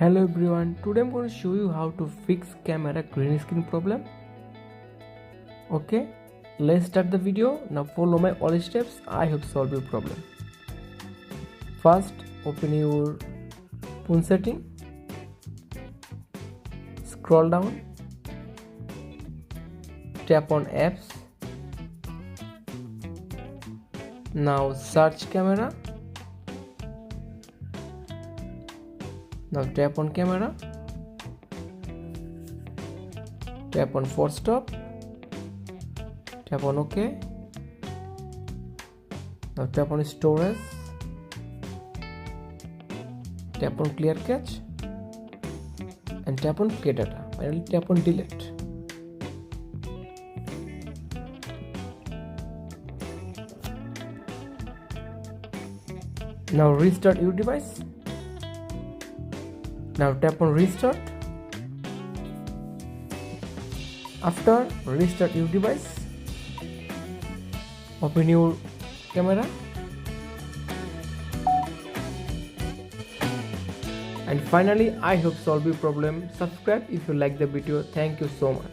Hello everyone, today I'm going to show you how to fix camera green screen problem. Okay, let's start the video. Now follow my all steps. I hope solve your problem. First, open your phone setting, scroll down, tap on apps. Now search camera. Now tap on camera, tap on force stop, tap on OK. Now tap on storage, tap on clear cache and tap on get data. Finally tap on delete. Now restart your device. Now tap on restart. After restart your device, open your camera and finally I hope solve your problem. Subscribe if you like the video. Thank you so much.